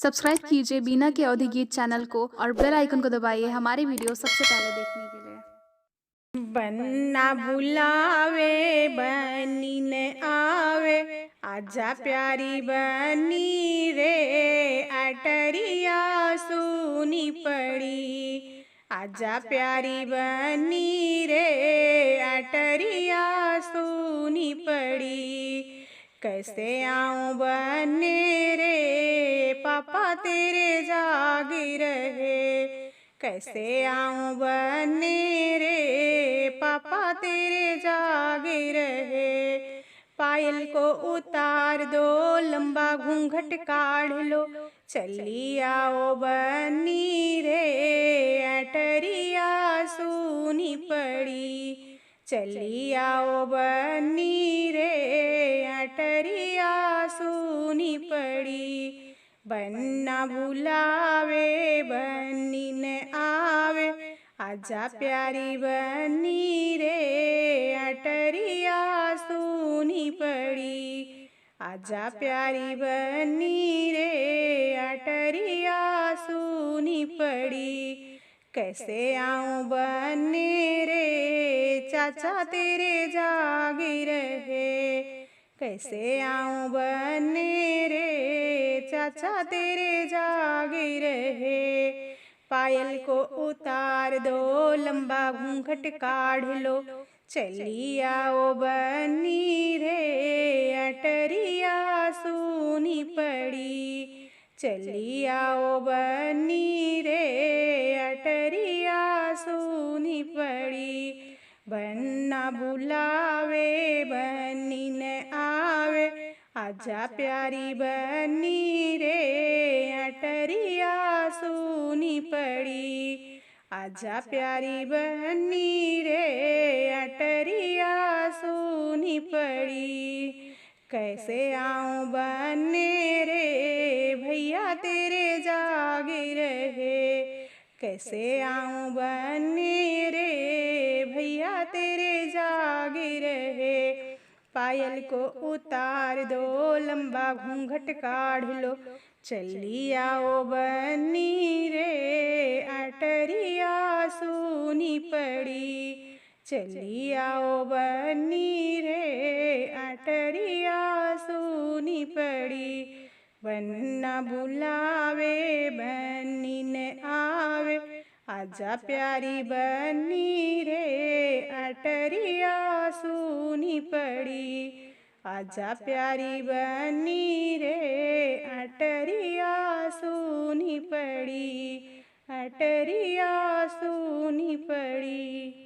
Subscribe कीजिए बीना के अवधि गीत चैनल को और बेल आइकन को दबाइए हमारी वीडियो सबसे पहले देखने के लिए। बन्ना बुलावे बनी न आवे, आजा प्यारी बनी रे अटरिया सुनी पड़ी। आजा प्यारी बनी रे अटरिया सुनी पड़ी। कैसे आऊं बने रे पापा तेरे जागी रहे। कैसे आऊं बने रे पापा तेरे जागे रहे। पायल को उतार दो लंबा घूंघट काढ़ लो, चली आओ बनी रे अटरिया सुनी पड़ी। चली आओ बनी रे अटरिया सुनी पड़ी। बन्ना बुलावे बनी न आवे, आजा प्यारी बनी रे अटरिया सुनी पड़ी। आजा प्यारी बनी रे अटरिया सुनी पड़ी। कैसे आऊं बने रे चाचा तेरे जागी रहे। कैसे आऊं बने रे चाचा तेरे जागे रहे। पायल को उतार दो लंबा घूंघट काढ़ लो, चली आओ बनी रे अटरिया सुनी पड़ी। चली आओ बनी रे अटरिया सुनी पड़ी। बन्ना बुलावे बनी न आवे, आजा प्यारी बनी रे अटरिया सुनी पड़ी। आजा प्यारी बनी रे अटरिया सुनी पड़ी। कैसे आऊं बने रे भैया तेरे जागे रहे। कैसे आऊं बने रे भैया तेरे जागे रहे। पायल को उतार दो लंबा घूंघट काढ़ लो, चली आओ बनी रे अटरिया सुनी पड़ी। चली आओ बनी रे अटरिया सुनी पड़ी। बन्ना बुलावे बनी न आवे, आजा प्यारी बनी रे अटरिया सुनी पड़ी। आजा प्यारी बनी रे अटरिया सुनी पड़ी। अटरिया सुनी पड़ी।